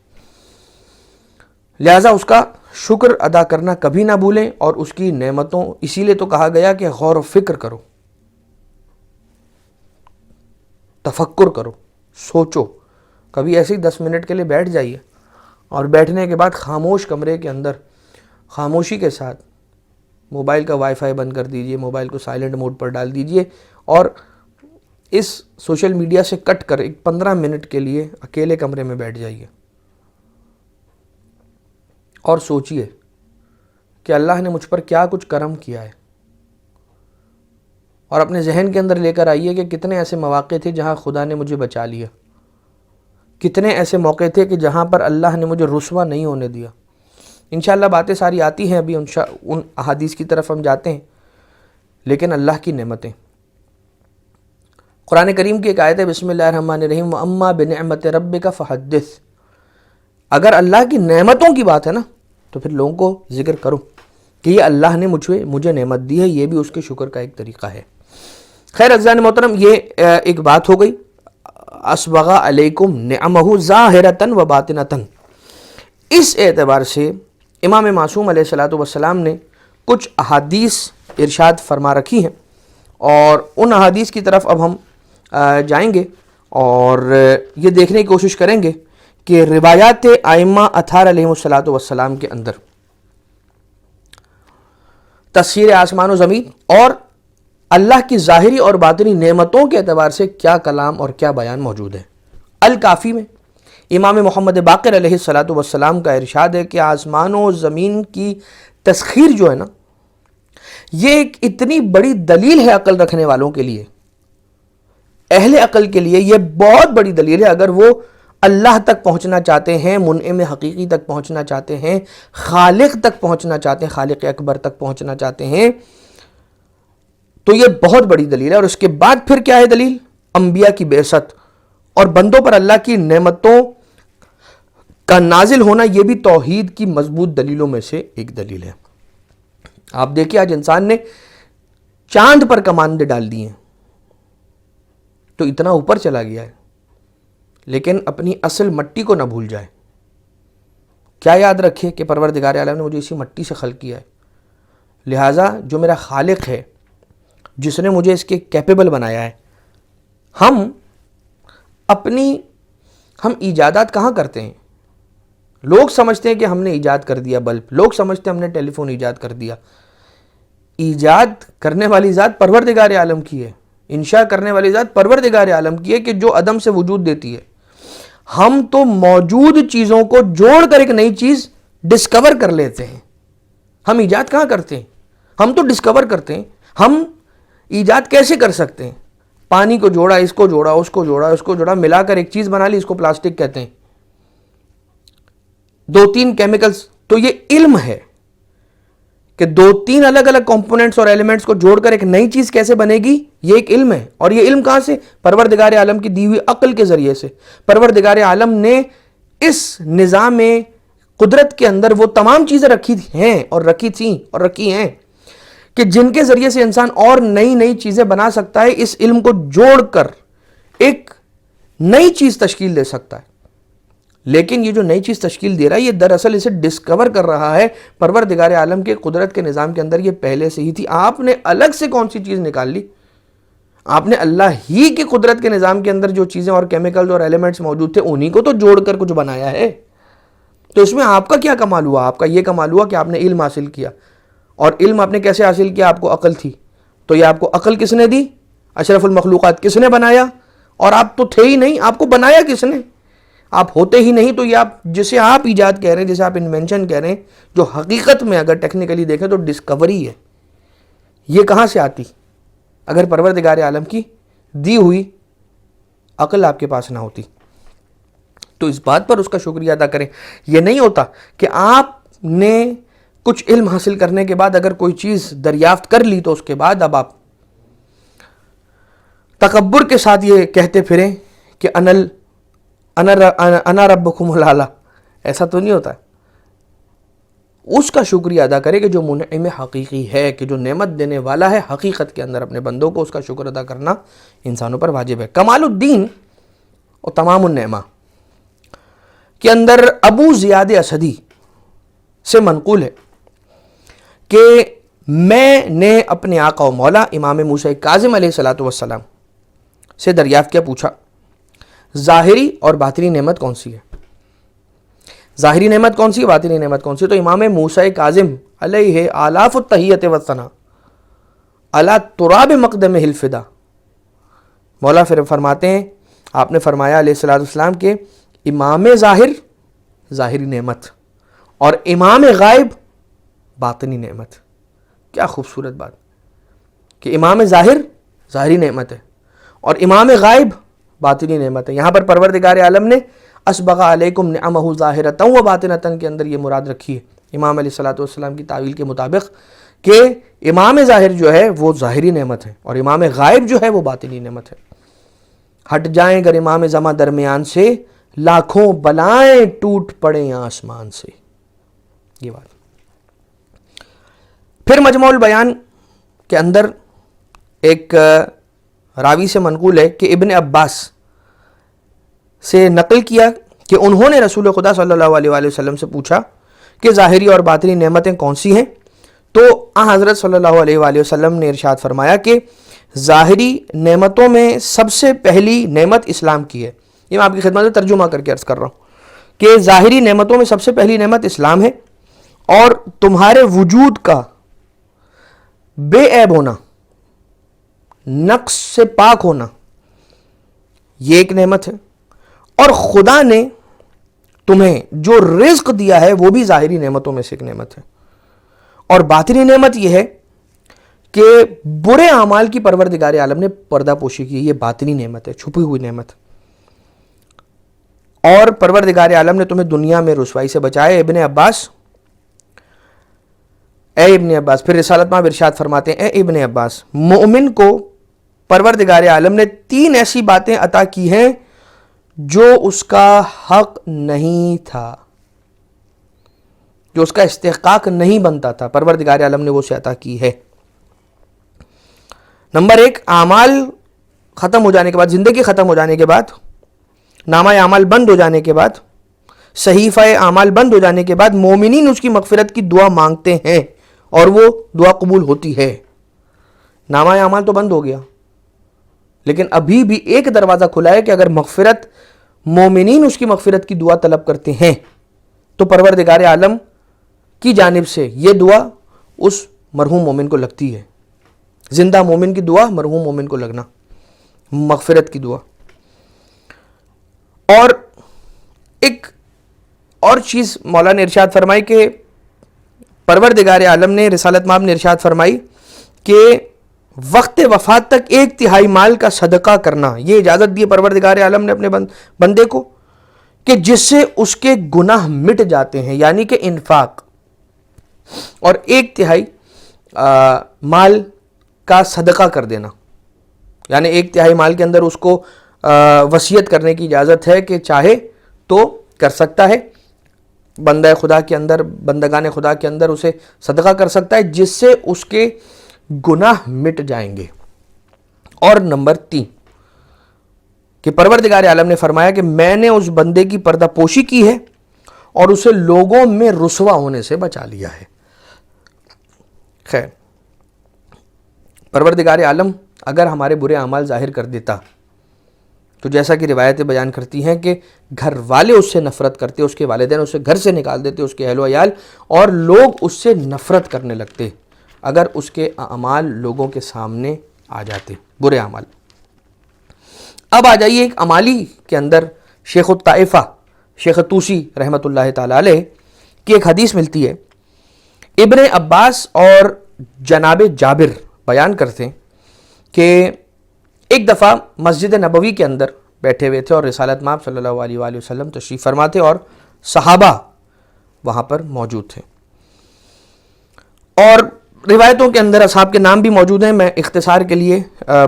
Speaker 2: لہٰذا اس کا شکر ادا کرنا کبھی نہ بھولیں، اور اس کی نعمتوں، اسی لیے تو کہا گیا کہ غور و فکر کرو، تفکر کرو، سوچو. کبھی ایسے ہی 10 منٹ کے لیے بیٹھ جائیے، اور بیٹھنے کے بعد خاموش کمرے کے اندر خاموشی کے ساتھ موبائل کا وائی فائی بند کر دیجئے، موبائل کو سائلنٹ موڈ پر ڈال دیجئے، اور اس سوشل میڈیا سے کٹ کر ایک 15 منٹ کے لیے اکیلے کمرے میں بیٹھ جائیے اور سوچئے کہ اللہ نے مجھ پر کیا کچھ کرم کیا ہے. اور اپنے ذہن کے اندر لے کر آئیے کہ کتنے ایسے مواقع تھے جہاں خدا نے مجھے بچا لیا، کتنے ایسے موقع تھے کہ جہاں پر اللہ نے مجھے رسوا نہیں ہونے دیا. انشاءاللہ باتیں ساری آتی ہیں، ابھی ان احادیث کی طرف ہم جاتے ہیں، لیکن اللہ کی نعمتیں. قرآن کریم کی ایک آیت ہے، بسم اللہ الرحمن الرحیم، وَأَمَّا بِنِعْمَةِ رَبِّكَ فَحَدِّثْ. اگر اللہ کی نعمتوں کی بات ہے نا تو پھر لوگوں کو ذکر کرو کہ یہ اللہ نے مجھے نعمت دی ہے، یہ بھی اس کے شکر کا ایک طریقہ ہے. خیر عزیزان محترم، یہ ایک بات ہو گئی، اسبغ علیکم نعمہ ظاہرۃ و باطنۃ. اس اعتبار سے امام معصوم علیہ السلام نے کچھ احادیث ارشاد فرما رکھی ہیں، اور ان احادیث کی طرف اب ہم جائیں گے اور یہ دیکھنے کی کوشش کریں گے کہ روایات ائمہ اطہار علیہ السلام کے اندر تسخیر آسمان و زمین اور اللہ کی ظاہری اور باطنی نعمتوں کے اعتبار سے کیا کلام اور کیا بیان موجود ہے. الکافی میں امام محمد باقر علیہ السلام کا ارشاد ہے کہ آسمان و زمین کی تسخیر جو ہے نا، یہ ایک اتنی بڑی دلیل ہے عقل رکھنے والوں کے لیے، اہل عقل کے لیے یہ بہت بڑی دلیل ہے. اگر وہ اللہ تک پہنچنا چاہتے ہیں، منعم حقیقی تک پہنچنا چاہتے ہیں، خالق تک پہنچنا چاہتے ہیں، خالق اکبر تک پہنچنا چاہتے ہیں، تو یہ بہت بڑی دلیل ہے. اور اس کے بعد پھر کیا ہے دلیل؟ انبیاء کی بعثت اور بندوں پر اللہ کی نعمتوں کا نازل ہونا، یہ بھی توحید کی مضبوط دلیلوں میں سے ایک دلیل ہے. آپ دیکھیں آج انسان نے چاند پر کماندیں ڈال دی ہیں تو اتنا اوپر چلا گیا ہے، لیکن اپنی اصل مٹی کو نہ بھول جائے. کیا یاد رکھے کہ پروردگار عالم نے مجھے اسی مٹی سے خلق کیا ہے، لہٰذا جو میرا خالق ہے، جس نے مجھے اس کے کیپیبل بنایا ہے، ہم ایجادات کہاں کرتے ہیں؟ لوگ سمجھتے ہیں کہ ہم نے ایجاد کر دیا بلب، لوگ سمجھتے ہیں ہم نے ٹیلی فون ایجاد کر دیا. ایجاد کرنے والی ذات پروردگار عالم کی ہے، انشاء کرنے والی ذات پروردگار عالم کی ہے کہ جو عدم سے وجود دیتی ہے. ہم تو موجود چیزوں کو جوڑ کر ایک نئی چیز ڈسکور کر لیتے ہیں. ہم ایجاد کہاں کرتے ہیں؟ ہم تو ڈسکور کرتے ہیں. ہم ایجاد کیسے کر سکتے ہیں؟ پانی کو جوڑا، اس کو جوڑا، اس کو جوڑا، اس کو جوڑا، ملا کر ایک چیز بنا لی، اس کو پلاسٹک کہتے ہیں. 2-3 کیمیکلز، تو یہ علم ہے کہ 2-3 الگ الگ کمپوننٹس اور ایلیمنٹس کو جوڑ کر ایک نئی چیز کیسے بنے گی، یہ ایک علم ہے. اور یہ علم کہاں سے؟ پروردگار عالم کی دی ہوئی عقل کے ذریعے سے. پروردگار عالم نے اس نظام قدرت کے اندر وہ تمام چیزیں رکھی ہیں اور رکھی تھیں اور رکھی ہیں کہ جن کے ذریعے سے انسان اور نئی نئی چیزیں بنا سکتا ہے، اس علم کو جوڑ کر ایک نئی چیز تشکیل دے سکتا ہے. لیکن یہ جو نئی چیز تشکیل دے رہا ہے، یہ دراصل اسے ڈسکور کر رہا ہے پروردگار عالم کے قدرت کے نظام کے اندر. یہ پہلے سے ہی تھی. آپ نے الگ سے کون سی چیز نکال لی؟ آپ نے اللہ ہی کی قدرت کے نظام کے اندر جو چیزیں اور کیمیکلز اور ایلیمنٹس موجود تھے انہی کو تو جوڑ کر کچھ بنایا ہے. تو اس میں آپ کا کیا کمال ہوا؟ آپ کا یہ کمال ہوا کہ آپ نے علم حاصل کیا. اور علم آپ نے کیسے حاصل کیا؟ آپ کو عقل تھی. تو یہ آپ کو عقل کس نے دی؟ اشرف المخلوقات کس نے بنایا؟ اور آپ تو تھے ہی نہیں، آپ کو بنایا کس نے؟ آپ ہوتے ہی نہیں. تو یہ آپ جسے آپ ایجاد کہہ رہے ہیں، جسے آپ انوینشن کہہ رہے ہیں، جو حقیقت میں اگر ٹیکنیکلی دیکھیں تو ڈسکوری ہے. یہ کہاں سے آتی اگر پروردگار عالم کی دی ہوئی عقل آپ کے پاس نہ ہوتی؟ تو اس بات پر اس کا شکریہ ادا کریں. یہ نہیں ہوتا کہ آپ نے کچھ علم حاصل کرنے کے بعد اگر کوئی چیز دریافت کر لی تو اس کے بعد اب آپ تکبر کے ساتھ یہ کہتے پھریں کہ انا ربکم الاعلی. ایسا تو نہیں ہوتا. اس کا شکریہ ادا کرے کہ جو منعم حقیقی ہے، کہ جو نعمت دینے والا ہے حقیقت کے اندر اپنے بندوں کو، اس کا شکر ادا کرنا انسانوں پر واجب ہے. کمال الدین اور تمام النعمہ کے اندر ابو زیاد اسدی سے منقول ہے کہ میں نے اپنے آقا و مولا امام موسیٰ کاظم علیہ السلام سے دریافت کیا، پوچھا ظاہری اور باطنی نعمت کون سی ہے؟ ظاہری نعمت کون سی ہے، باطنی نعمت کون سی ہے؟ تو امام موسیٰ کاظم علیہ آلاف التحیت والثناء علی تراب مقدمہ الفدا. مولا فرماتے ہیں، آپ نے فرمایا علیہ السلام کہ امام ظاہر ظاہری نعمت اور امام غائب باطنی نعمت. کیا خوبصورت بات کہ امام ظاہر ظاہری نعمت ہے اور امام غائب باطنی نعمت ہے. یہاں پر پروردگار عالم نے اسبغ علیکم نعمہ ظاہرۃ و باطنۃ کے اندر یہ مراد رکھی ہے امام علیہ السلام کی تعویل کے مطابق کہ امام ظاہر جو ہے وہ ظاہری نعمت ہے اور امام غائب جو ہے وہ باطنی نعمت ہے. ہٹ جائیں اگر امام زماں درمیان سے، لاکھوں بلائیں ٹوٹ پڑیں آسمان سے. یہ بات. پھر مجموع البیان کے اندر ایک راوی سے منقول ہے کہ ابن عباس سے نقل کیا کہ انہوں نے رسول خدا صلی اللہ علیہ وآلہ وسلم سے پوچھا کہ ظاہری اور باطنی نعمتیں کون سی ہیں؟ تو حضرت صلی اللہ علیہ وآلہ وسلم نے ارشاد فرمایا کہ ظاہری نعمتوں میں سب سے پہلی نعمت اسلام کی ہے. یہ میں آپ کی خدمت میں ترجمہ کر کے عرض کر رہا ہوں کہ ظاہری نعمتوں میں سب سے پہلی نعمت اسلام ہے اور تمہارے وجود کا بے عیب ہونا، نقص سے پاک ہونا، یہ ایک نعمت ہے. اور خدا نے تمہیں جو رزق دیا ہے وہ بھی ظاہری نعمتوں میں سے ایک نعمت ہے. اور باطنی نعمت یہ ہے کہ برے اعمال کی پروردگار عالم نے پردہ پوشی کی. یہ باطنی نعمت ہے، چھپی ہوئی نعمت. اور پروردگار عالم نے تمہیں دنیا میں رسوائی سے بچایا. ابن عباس پھر رسالت میں ارشاد فرماتے ہیں، اے ابن عباس، مومن کو پروردگار عالم نے 3 ایسی باتیں عطا کی ہیں جو اس کا حق نہیں تھا، جو اس کا استحقاق نہیں بنتا تھا، پروردگار عالم نے وہ اسے عطا کی ہے. نمبر 1، اعمال ختم ہو جانے کے بعد، زندگی ختم ہو جانے کے بعد، نامہ اعمال بند ہو جانے کے بعد، صحیفہ اعمال بند ہو جانے کے بعد مومنین اس کی مغفرت کی دعا مانگتے ہیں اور وہ دعا قبول ہوتی ہے. نامہ اعمال تو بند ہو گیا لیکن ابھی بھی ایک دروازہ کھلا ہے کہ اگر مغفرت، مومنین اس کی مغفرت کی دعا طلب کرتے ہیں تو پروردگار عالم کی جانب سے یہ دعا اس مرحوم مومن کو لگتی ہے. زندہ مومن کی دعا مرحوم مومن کو لگنا، مغفرت کی دعا. اور ایک اور چیز مولا نے ارشاد فرمائی کہ پروردگار عالم نے رسالت مآب نے ارشاد فرمائی کہ وقت وفات تک 1/3 مال کا صدقہ کرنا، یہ اجازت دی پروردگار عالم نے اپنے بندے کو کہ جس سے اس کے گناہ مٹ جاتے ہیں، یعنی کہ انفاق. اور 1/3 مال کا صدقہ کر دینا، یعنی 1/3 مال کے اندر اس کو وصیت کرنے کی اجازت ہے کہ چاہے تو کر سکتا ہے. بندہ خدا کے اندر، بندگان خدا کے اندر اسے صدقہ کر سکتا ہے جس سے اس کے گناہ مٹ جائیں گے۔ اور نمبر 3 کہ پروردگار عالم نے فرمایا کہ میں نے اس بندے کی پردہ پوشی کی ہے اور اسے لوگوں میں رسوا ہونے سے بچا لیا ہے۔ خیر، پروردگار عالم اگر ہمارے برے اعمال ظاہر کر دیتا تو جیسا کہ روایتیں بیان کرتی ہیں کہ گھر والے اس سے نفرت کرتے، اس کے والدین اسے گھر سے نکال دیتے، اس کے اہل و عیال، اور لوگ اس سے نفرت کرنے لگتے اگر اس کے اعمال لوگوں کے سامنے آ جاتے، برے اعمال۔ اب آ جائیے ایک عمالی کے اندر شیخ الطائفہ شیخ طوسی رحمۃ اللہ تعالی علیہ کی ایک حدیث ملتی ہے۔ ابن عباس اور جناب جابر بیان کرتے ہیں کہ ایک دفعہ مسجد نبوی کے اندر بیٹھے ہوئے تھے اور رسالت مآب صلی اللہ علیہ وآلہ وسلم تشریف فرما تھے اور صحابہ وہاں پر موجود تھے، اور روایتوں کے اندر اصحاب کے نام بھی موجود ہیں۔ میں اختصار کے لیے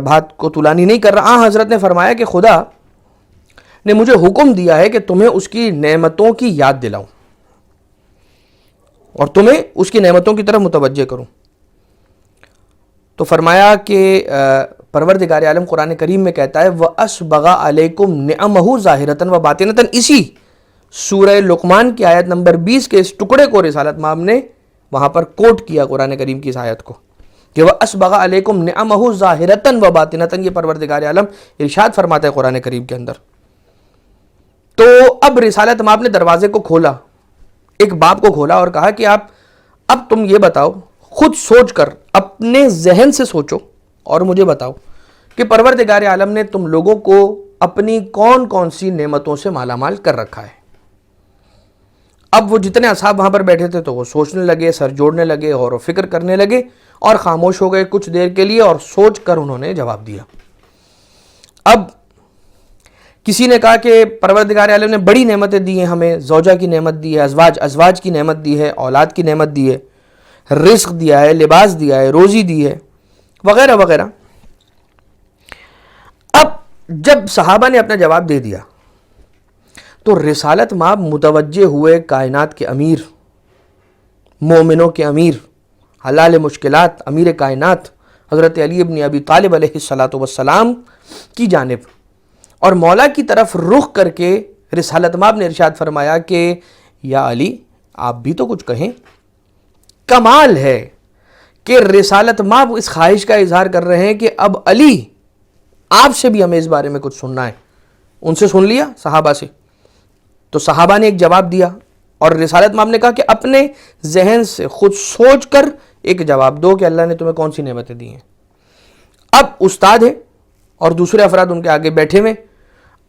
Speaker 2: بات کو طولانی نہیں کر رہا۔ حضرت نے فرمایا کہ خدا نے مجھے حکم دیا ہے کہ تمہیں اس کی نعمتوں کی یاد دلاؤں اور تمہیں اس کی نعمتوں کی طرف متوجہ کروں۔ تو فرمایا کہ پروردگار عالم قرآن کریم میں کہتا ہے وَأَسْبَغَ عَلَيْكُمْ نِعَمَهُ ظَاهِرَةً وَبَاطِنَةً۔ اسی سورہ لقمان کی آیت نمبر 20 کے اس ٹکڑے کو رسالت مآب نے وہاں پر کوٹ کیا قرآن کریم کی اس آیت کو کہ وَأَسْبَغَ عَلَيْكُمْ نِعَمَهُ ظَاهِرَةً وَبَاطِنَةً۔ یہ پروردگار عالم ارشاد فرماتا ہے قرآن کریم کے اندر۔ تو اب رسالت مآب نے دروازے کو کھولا، ایک باب کو کھولا اور کہا کہ اب تم یہ بتاؤ، خود سوچ کر اپنے ذہن سے سوچو اور مجھے بتاؤ کہ پروردگار عالم نے تم لوگوں کو اپنی کون کون سی نعمتوں سے مالا مال کر رکھا ہے۔ اب وہ جتنے اصحاب وہاں پر بیٹھے تھے تو وہ سوچنے لگے، سر جوڑنے لگے، غور و فکر کرنے لگے اور خاموش ہو گئے کچھ دیر کے لیے، اور سوچ کر انہوں نے جواب دیا۔ اب کسی نے کہا کہ پروردگار عالم نے بڑی نعمتیں دی ہیں ہمیں، زوجہ کی نعمت دی ہے، ازواج کی نعمت دی ہے، اولاد کی نعمت دی ہے، رزق دیا ہے، لباس دیا ہے، روزی دی ہے، وغیرہ وغیرہ۔ اب جب صحابہ نے اپنا جواب دے دیا تو رسالت مآب متوجہ ہوئے کائنات کے امیر، مومنوں کے امیر، حلال مشکلات، امیر کائنات حضرت علی ابن ابی طالب علیہ السلام کی جانب، اور مولا کی طرف رخ کر کے رسالت مآب نے ارشاد فرمایا کہ یا علی آپ بھی تو کچھ کہیں۔ کمال ہے کہ رسالت مآب اس خواہش کا اظہار کر رہے ہیں کہ اب علی آپ سے بھی ہمیں اس بارے میں کچھ سننا ہے۔ ان سے سن لیا صحابہ سے، تو صحابہ نے ایک جواب دیا اور رسالت مآب نے کہا کہ اپنے ذہن سے خود سوچ کر ایک جواب دو کہ اللہ نے تمہیں کون سی نعمتیں دی ہیں۔ اب استاد ہے اور دوسرے افراد ان کے آگے بیٹھے ہوئے،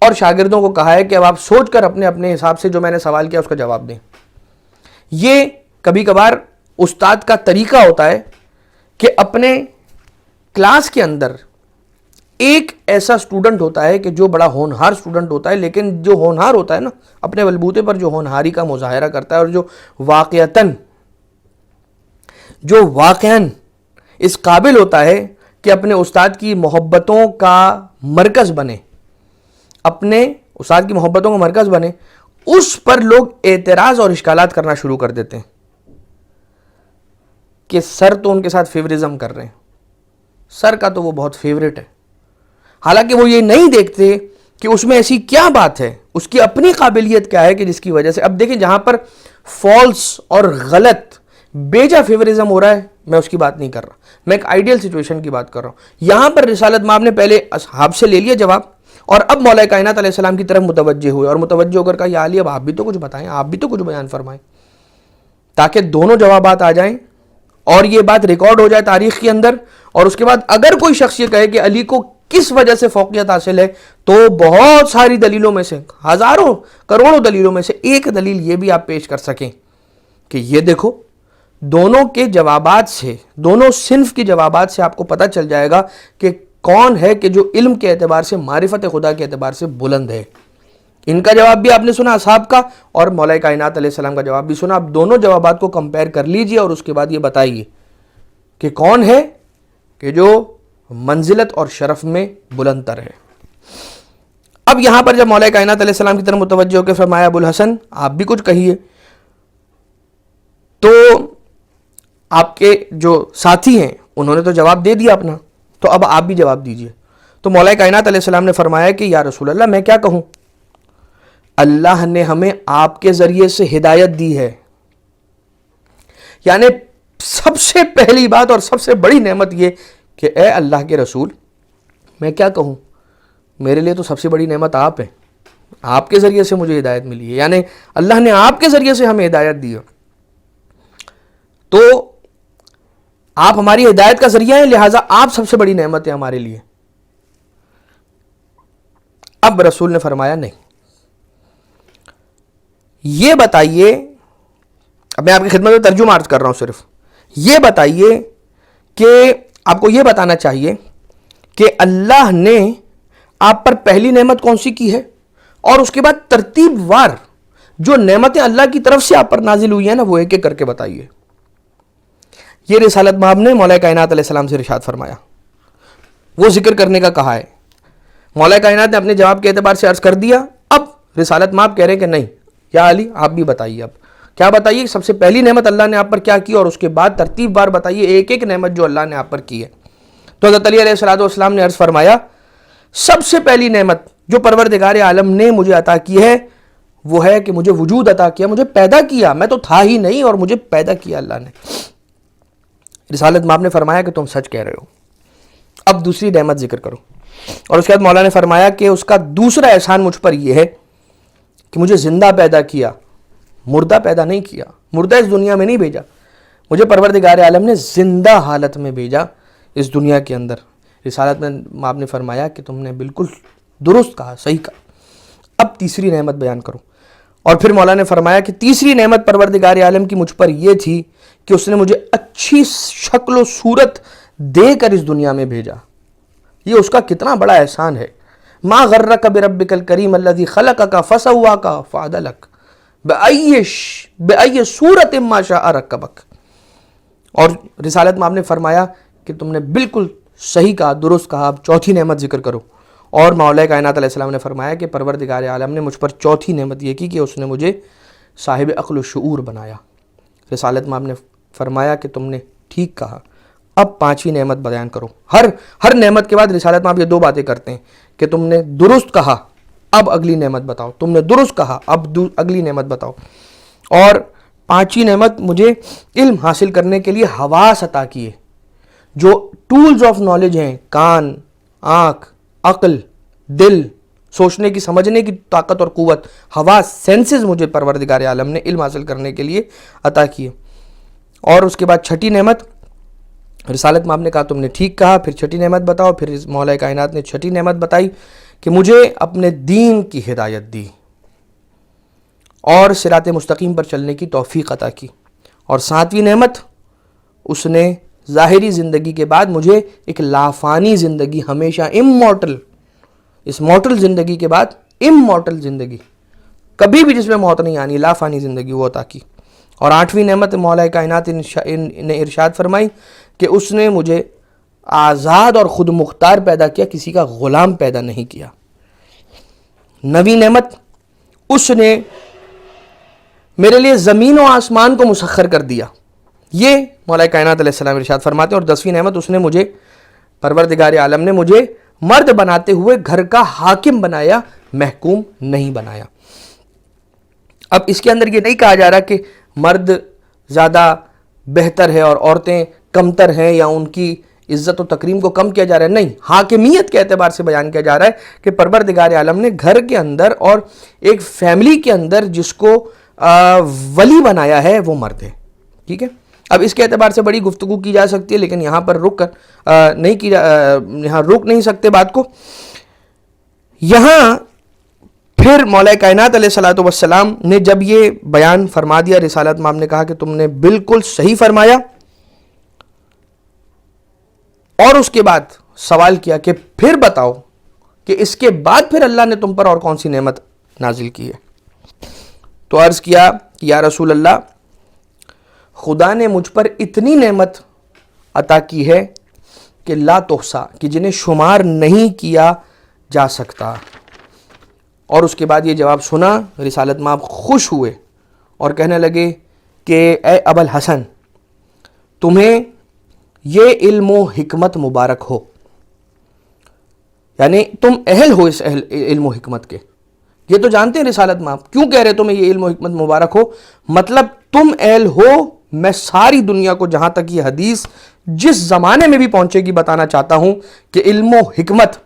Speaker 2: اور شاگردوں کو کہا ہے کہ اب آپ سوچ کر اپنے اپنے حساب سے جو میں نے سوال کیا اس کا جواب دیں۔ یہ کبھی کبھار استاد کا طریقہ ہوتا ہے کہ اپنے کلاس کے اندر ایک ایسا سٹوڈنٹ ہوتا ہے کہ جو بڑا ہونہار سٹوڈنٹ ہوتا ہے، لیکن جو ہونہار ہوتا ہے نا، اپنے بلبوتے پر جو ہونہاری کا مظاہرہ کرتا ہے اور جو واقعاً اس قابل ہوتا ہے کہ اپنے استاد کی محبتوں کا مرکز بنے، اپنے استاد کی محبتوں کا مرکز بنے، اس پر لوگ اعتراض اور اشکالات کرنا شروع کر دیتے ہیں کہ سر تو ان کے ساتھ فیوریزم کر رہے ہیں، سر کا تو وہ بہت فیوریٹ ہے، حالانکہ وہ یہ نہیں دیکھتے کہ اس میں ایسی کیا بات ہے، اس کی اپنی قابلیت کیا ہے کہ جس کی وجہ سے۔ اب دیکھیں جہاں پر فالس اور غلط بیجا فیوریزم ہو رہا ہے، میں اس کی بات نہیں کر رہا، میں ایک آئیڈیل سچویشن کی بات کر رہا ہوں۔ یہاں پر رسالت مآب نے پہلے اصحاب سے لے لیا جواب، اور اب مولا کائنات علیہ السلام کی طرف متوجہ ہوئے اور متوجہ ہو کر کہا یا علی اب آپ بھی تو کچھ بتائیں، آپ بھی تو کچھ بیان فرمائیں، تاکہ دونوں جوابات آ جائیں اور یہ بات ریکارڈ ہو جائے تاریخ کے اندر۔ اور اس کے بعد اگر کوئی شخص یہ کہے کہ علی کو کس وجہ سے فوقیت حاصل ہے، تو بہت ساری دلیلوں میں سے، ہزاروں کروڑوں دلیلوں میں سے ایک دلیل یہ بھی آپ پیش کر سکیں کہ یہ دیکھو، دونوں کے جوابات سے، دونوں صنف کی جوابات سے آپ کو پتہ چل جائے گا کہ کون ہے کہ جو علم کے اعتبار سے، معرفت خدا کے اعتبار سے بلند ہے۔ ان کا جواب بھی آپ نے سنا اصحاب کا، اور مولا کائنات علیہ السلام کا جواب بھی سنا۔ آپ دونوں جوابات کو کمپیئر کر لیجئے اور اس کے بعد یہ بتائیے کہ کون ہے کہ جو منزلت اور شرف میں بلند تر ہے۔ اب یہاں پر جب مولا کائنات علیہ السلام کی طرف متوجہ ہو کے فرمایا ابو الحسن آپ بھی کچھ کہیے، تو آپ کے جو ساتھی ہیں انہوں نے تو جواب دے دیا اپنا، تو اب آپ بھی جواب دیجئے۔ تو مولا کائنات علیہ السلام نے فرمایا کہ یا رسول اللہ میں کیا کہوں، اللہ نے ہمیں آپ کے ذریعے سے ہدایت دی ہے، یعنی سب سے پہلی بات اور سب سے بڑی نعمت یہ کہ اے اللہ کے رسول میں کیا کہوں، میرے لیے تو سب سے بڑی نعمت آپ ہیں، آپ کے ذریعے سے مجھے ہدایت ملی ہے، یعنی اللہ نے آپ کے ذریعے سے ہمیں ہدایت دی ہے، تو آپ ہماری ہدایت کا ذریعہ ہیں، لہٰذا آپ سب سے بڑی نعمت ہے ہمارے لیے۔ اب رسول نے فرمایا نہیں، یہ بتائیے، اب میں آپ کی خدمت میں ترجمہ عرض کر رہا ہوں، صرف یہ بتائیے کہ آپ کو یہ بتانا چاہیے کہ اللہ نے آپ پر پہلی نعمت کون سی کی ہے، اور اس کے بعد ترتیب وار جو نعمتیں اللہ کی طرف سے آپ پر نازل ہوئی ہیں نا وہ ایک ایک کر کے بتائیے۔ یہ رسالت مآب نے مولا کائنات علیہ السلام سے ارشاد فرمایا، وہ ذکر کرنے کا کہا ہے، مولا کائنات نے اپنے جواب کے اعتبار سے عرض کر دیا، اب رسالت مآب کہہ رہے ہیں کہ نہیں یا علی آپ بھی بتائیے، اب کیا بتائیے، سب سے پہلی نعمت اللہ نے آپ پر کیا کی، اور اس کے بعد ترتیب بار بتائیے ایک ایک نعمت جو اللہ نے آپ پر کی ہے۔ تو حضرت علی علیہ السلام نے عرض فرمایا، سب سے پہلی نعمت جو پروردگار عالم نے مجھے عطا کی ہے وہ ہے کہ مجھے وجود عطا کیا، مجھے پیدا کیا، میں تو تھا ہی نہیں اور مجھے پیدا کیا اللہ نے۔ رسالت مآب نے فرمایا کہ تم سچ کہہ رہے ہو، اب دوسری نعمت ذکر کرو، اور اس کے بعد مولا نے فرمایا کہ اس کا دوسرا احسان مجھ پر یہ ہے کہ مجھے زندہ پیدا کیا، مردہ پیدا نہیں کیا، مردہ اس دنیا میں نہیں بھیجا، مجھے پروردگار عالم نے زندہ حالت میں بھیجا اس دنیا کے اندر۔ رسالت میں مآب نے فرمایا کہ تم نے بالکل درست کہا، صحیح کہا، اب تیسری نعمت بیان کرو، اور پھر مولا نے فرمایا کہ تیسری نعمت پروردگار عالم کی مجھ پر یہ تھی کہ اس نے مجھے اچھی شکل و صورت دے کر اس دنیا میں بھیجا، یہ اس کا کتنا بڑا احسان ہے۔ ما غرک بربک الکریم الذی خلقک فسواک فعدلک بأی صورت ما شاء رکبک۔ اور رسالت میں آپ نے فرمایا کہ تم نے بالکل صحیح کہا، درست کہا، اب چوتھی نعمت ذکر کرو، اور مولا کائنات علیہ السلام نے فرمایا کہ پروردگار عالم نے مجھ پر چوتھی نعمت یہ کی کہ اس نے مجھے صاحب عقل و شعور بنایا۔ رسالت میں آپ نے فرمایا کہ تم نے ٹھیک کہا، اب پانچویں نعمت بیان کرو۔ ہر نعمت کے بعد رسالت میں آپ یہ دو باتیں کرتے ہیں کہ تم نے درست کہا، اب اگلی نعمت بتاؤ، تم نے درست کہا، اب اگلی نعمت بتاؤ۔ اور پانچویں نعمت مجھے علم حاصل کرنے کے لیے حواس عطا کیے، جو ٹولز آف نالج ہیں، کان، آنکھ، عقل، دل، سوچنے کی، سمجھنے کی طاقت اور قوت، حواس، سینسز مجھے پروردگار عالم نے علم حاصل کرنے کے لیے عطا کیے۔ اور اس کے بعد چھٹی نعمت، رسالت میں آپ نے کہا تم نے ٹھیک کہا، پھر چھٹی نعمت بتاؤ، پھر مولا کائنات نے چھٹی نعمت بتائی کہ مجھے اپنے دین کی ہدایت دی اور صراط مستقیم پر چلنے کی توفیق عطا کی۔ اور ساتویں نعمت، اس نے ظاہری زندگی کے بعد مجھے ایک لافانی زندگی، ہمیشہ امورٹل، اس مورٹل زندگی کے بعد امورٹل زندگی، کبھی بھی جس میں موت نہیں آنی، لافانی زندگی وہ عطا کی۔ اور آٹھویں نعمت مولا کائنات نے ارشاد فرمائی کہ اس نے مجھے آزاد اور خود مختار پیدا کیا، کسی کا غلام پیدا نہیں کیا۔ نویں نعمت، اس نے میرے لیے زمین و آسمان کو مسخر کر دیا، یہ مولا کائنات علیہ السلام ارشاد فرماتے ہیں۔ اور 10ویں نعمت، اس نے مجھے، پروردگار عالم نے مجھے مرد بناتے ہوئے گھر کا حاکم بنایا، محکوم نہیں بنایا۔ اب اس کے اندر یہ نہیں کہا جا رہا کہ مرد زیادہ بہتر ہے اور عورتیں کمتر ہیں، یا ان کی عزت و تکریم کو کم کیا جا رہا ہے، نہیں، حاکمیت کے اعتبار سے بیان کیا جا رہا ہے کہ پروردگار عالم نے گھر کے اندر اور ایک فیملی کے اندر جس کو ولی بنایا ہے وہ مرد ہے، ٹھیک ہے۔ اب اس کے اعتبار سے بڑی گفتگو کی جا سکتی ہے، لیکن یہاں پر رک نہیں سکتے بات کو۔ یہاں پھر مولا کائنات علیہ الصلوۃ والسلام نے جب یہ بیان فرما دیا، رسالت میں آپ نے کہا کہ تم نے بالکل صحیح فرمایا، اور اس کے بعد سوال کیا کہ پھر بتاؤ کہ اس کے بعد پھر اللہ نے تم پر اور کون سی نعمت نازل کی ہے۔ تو عرض کیا کہ یا رسول اللہ، خدا نے مجھ پر اتنی نعمت عطا کی ہے کہ لا تحصا، کہ جنہیں شمار نہیں کیا جا سکتا۔ اور اس کے بعد یہ جواب سنا، رسالت مآب خوش ہوئے اور کہنے لگے کہ اے ابوالحسن تمہیں یہ علم و حکمت مبارک ہو، یعنی تم اہل ہو اس علم و حکمت کے. یہ تو جانتے ہیں رسالت میں آپ کیوں کہہ رہے تمہیں یہ علم و حکمت مبارک ہو، مطلب تم اہل ہو. میں ساری دنیا کو جہاں تک یہ حدیث جس زمانے میں بھی پہنچے گی بتانا چاہتا ہوں کہ علم و حکمت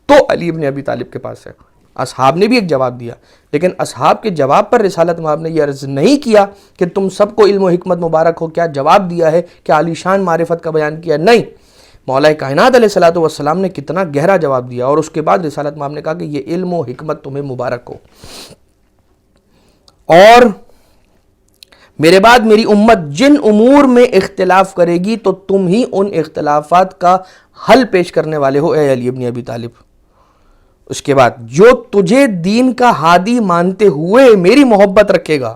Speaker 2: تو علی ابن ابی طالب کے پاس ہے. اصحاب نے بھی ایک جواب دیا، لیکن اصحاب کے جواب پر رسالت مآب نے یہ عرض نہیں کیا کہ تم سب کو علم و حکمت مبارک ہو. کیا جواب دیا ہے؟ کہ عالی شان معرفت کا بیان کیا؟ نہیں. مولا کائنات علیہ الصلوۃ والسلام نے کتنا گہرا جواب دیا، اور اس کے بعد رسالت مآب نے کہا کہ یہ علم و حکمت تمہیں مبارک ہو. اور میرے بعد میری امت جن امور میں اختلاف کرے گی تو تم ہی ان اختلافات کا حل پیش کرنے والے ہو اے علی ابن ابی طالب. اس کے بعد جو تجھے دین کا ہادی مانتے ہوئے میری محبت رکھے گا،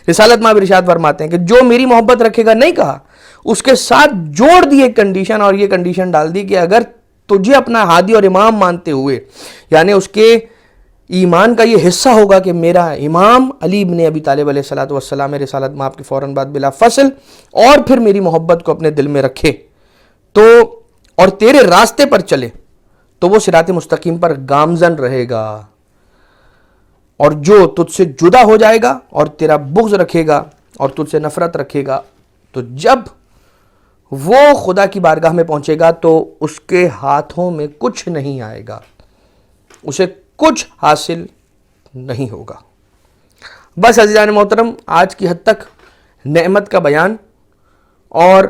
Speaker 2: رسالت مآب ارشاد فرماتے ہیں کہ جو میری محبت رکھے گا نہیں کہا، اس کے ساتھ جوڑ دی ایک کنڈیشن، اور یہ کنڈیشن ڈال دی کہ اگر تجھے اپنا ہادی اور امام مانتے ہوئے، یعنی اس کے ایمان کا یہ حصہ ہوگا کہ میرا امام علی ابن ابی طالب علیہ الصلوۃ والسلام رسالت مآب کے فوراً بعد بلا فصل اور پھر میری محبت کو اپنے دل میں رکھے تو اور تیرے راستے پر چلے تو وہ صراط مستقیم پر گامزن رہے گا. اور جو تجھ سے جدا ہو جائے گا اور تیرا بغض رکھے گا اور تجھ سے نفرت رکھے گا، تو جب وہ خدا کی بارگاہ میں پہنچے گا تو اس کے ہاتھوں میں کچھ نہیں آئے گا، اسے کچھ حاصل نہیں ہوگا. بس عزیزان محترم، آج کی حد تک نعمت کا بیان. اور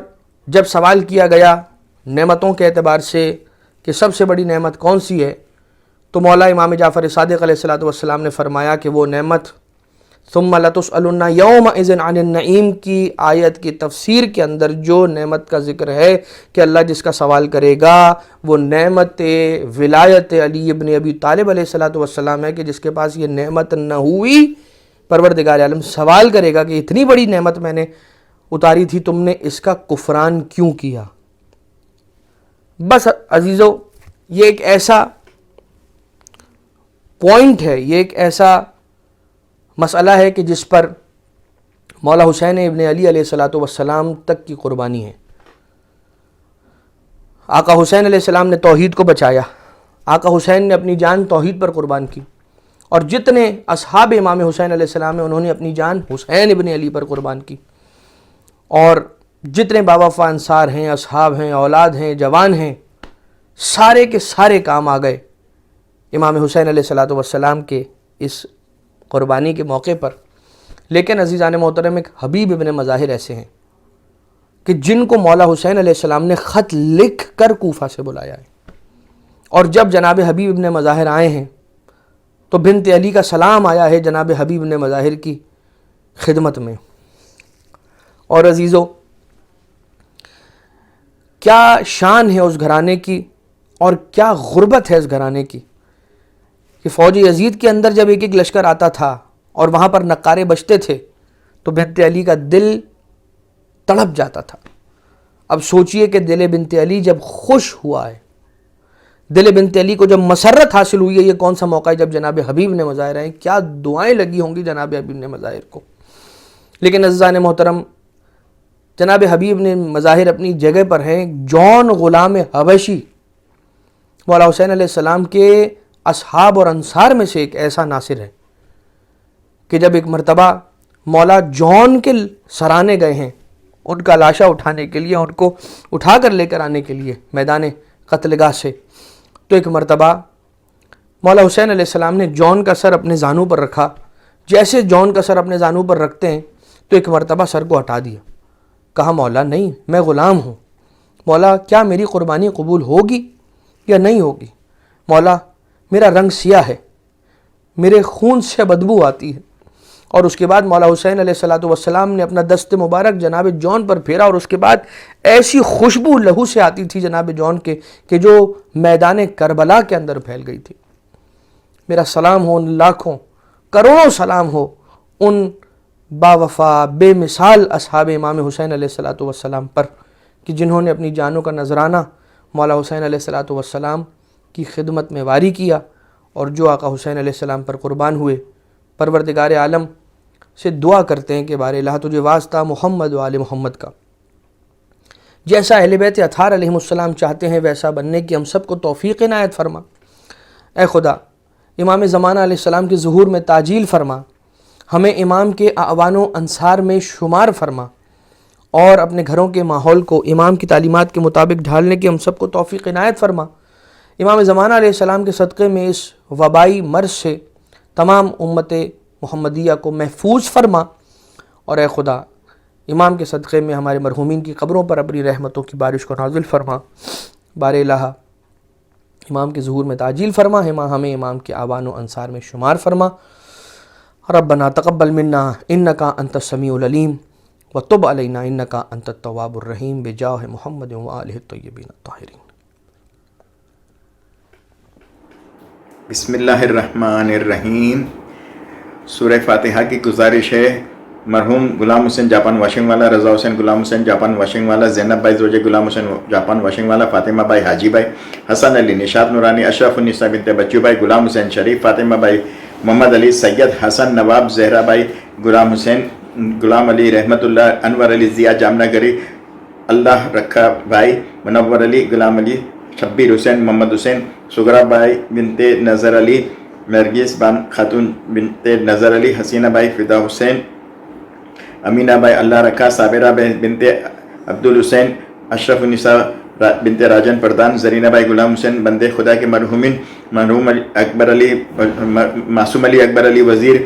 Speaker 2: جب سوال کیا گیا نعمتوں کے اعتبار سے کہ سب سے بڑی نعمت کون سی ہے، تو مولا امام جعفر صادق علیہ الصلوۃ والسلام نے فرمایا کہ وہ نعمت ثم لتسألن یومئذ عن النعیم کی آیت کی تفسیر کے اندر جو نعمت کا ذکر ہے کہ اللہ جس کا سوال کرے گا وہ نعمت ولایت علی ابن ابی طالب علیہ الصلوۃ والسلام ہے کہ جس کے پاس یہ نعمت نہ ہوئی، پروردگار عالم سوال کرے گا کہ اتنی بڑی نعمت میں نے اتاری تھی، تم نے اس کا کفران کیوں کیا. بس عزیزو، یہ ایک ایسا پوائنٹ ہے، یہ ایک ایسا مسئلہ ہے کہ جس پر مولا حسین ابن علی علیہ الصلوۃ والسلام تک کی قربانی ہے. آقا حسین علیہ السلام نے توحید کو بچایا، آقا حسین نے اپنی جان توحید پر قربان کی، اور جتنے اصحاب امام حسین علیہ السلام ہیں انہوں نے اپنی جان حسین ابن علی پر قربان کی. اور جتنے باوفا انصار ہیں، اصحاب ہیں، اولاد ہیں، جوان ہیں، سارے کے سارے کام آ گئے امام حسین علیہ الصلوۃ والسلام کے اس قربانی کے موقع پر. لیکن عزیزان محترم، ایک حبیب ابن مظاہر ایسے ہیں کہ جن کو مولا حسین علیہ السلام نے خط لکھ کر کوفہ سے بلایا ہے، اور جب جناب حبیب ابن مظاہر آئے ہیں تو بنت علی کا سلام آیا ہے جناب حبیب ابن مظاہر کی خدمت میں. اور عزیزو، کیا شان ہے اس گھرانے کی اور کیا غربت ہے اس گھرانے کی کہ فوج یزید کے اندر جب ایک ایک لشکر آتا تھا اور وہاں پر نقارے بجتے تھے تو بنت علی کا دل تڑپ جاتا تھا. اب سوچئے کہ دل بنت علی جب خوش ہوا ہے، دل بنت علی کو جب مسرت حاصل ہوئی ہے، یہ کون سا موقع ہے جب جناب حبیب نے مظاہر ہیں، کیا دعائیں لگی ہوں گی جناب حبیب نے مظاہر کو. لیکن عزیزان محترم، جناب حبیب نے مظاہر اپنی جگہ پر ہیں. جون غلام حبشی مولا حسین علیہ السلام کے اصحاب اور انصار میں سے ایک ایسا ناصر ہے کہ جب ایک مرتبہ مولا جون کے سرانے گئے ہیں ان کا لاشا اٹھانے کے لیے، ان کو اٹھا کر لے کر آنے کے لیے میدان قتل گاہ سے، تو ایک مرتبہ مولا حسین علیہ السلام نے جون کا سر اپنے زانو پر رکھا. جیسے جون کا سر اپنے زانو پر رکھتے ہیں تو ایک مرتبہ سر کو ہٹا دیا. کہا مولا نہیں، میں غلام ہوں، مولا کیا میری قربانی قبول ہوگی یا نہیں ہوگی؟ مولا میرا رنگ سیاہ ہے، میرے خون سے بدبو آتی ہے. اور اس کے بعد مولا حسین علیہ الصلوۃ والسلام نے اپنا دست مبارک جناب جون پر پھیرا، اور اس کے بعد ایسی خوشبو لہو سے آتی تھی جناب جون کے کہ جو میدان کربلا کے اندر پھیل گئی تھی. میرا سلام ہو، ان لاکھوں کروڑوں سلام ہو ان با وفا بے مثال اصحاب امام حسین علیہ الصلوۃ والسلام پر کہ جنہوں نے اپنی جانوں کا نذرانہ مولا حسین علیہ الصلوۃ والسلام کی خدمت میں واری کیا، اور جو آقا حسین علیہ السلام پر قربان ہوئے. پروردگار عالم سے دعا کرتے ہیں کہ بار الہ تجھے واسطہ محمد و آل محمد کا، جیسا اہل بیت اطہار علیہ السلام چاہتے ہیں ویسا بننے کی ہم سب کو توفیق عنایت فرما۔ اے خدا امام زمانہ علیہ السلام کے ظہور میں تعجیل فرما، ہمیں امام کے اعوان و انصار میں شمار فرما، اور اپنے گھروں کے ماحول کو امام کی تعلیمات کے مطابق ڈھالنے کی ہم سب کو توفیق عنایت فرما۔ امام زمانہ علیہ السلام کے صدقے میں اس وبائی مرض سے تمام امت محمدیہ کو محفوظ فرما، اور اے خدا امام کے صدقے میں ہمارے مرحومین کی قبروں پر اپنی رحمتوں کی بارش کو نازل فرما۔ بار الہ امام کے ظہور میں تعجیل فرما، ہمیں امام کے اعوان و انصار میں شمار فرما۔ ربنا تقبل منا انکا انت السمیع العلیم وتب علینا انکا انت التواب الرحیم بجاہ محمد و آلہ الطیبین الطاہرین۔
Speaker 3: بسم اللہ الرحمن الرحیم۔ سورہ فاتحہ کی گزارش ہے مرحوم غلام حسین جاپان واشنگ والا، رضا حسین غلام حسین جاپان واشنگ والا، زینب بھائی زوجہ غلام حسین جاپان واشنگ والا، فاطمہ بھائی حاجی بھائی، حسن علی، نشاط نورانی، اشرف النساء بنت بچو بھائی، غلام حسین شریف، فاطمہ بھائی، محمد علی، سید حسن نواب، زہرا بھائی، غلام حسین، غلام علی، رحمت اللہ، انور علی، ضیاء جامنہ گری، اللہ رکھا بھائی، منور علی، غلام علی، شبیر حسین، محمد حسین، سغرا بھائی بنت نظر علی، نرگس بان خاتون بنت نظر علی، حسینہ بھائی، فدا حسین، امینہ بھائی، اللہ رکھا، صابرہ بھائی بنت عبدالحسین، اشرف النساء بنت راجن پردان، زرینہ بھائی، غلام حسین، بندے خدا کے مرحومین، مرحوم اکبر علی، معصوم علی اکبر علی وزیر،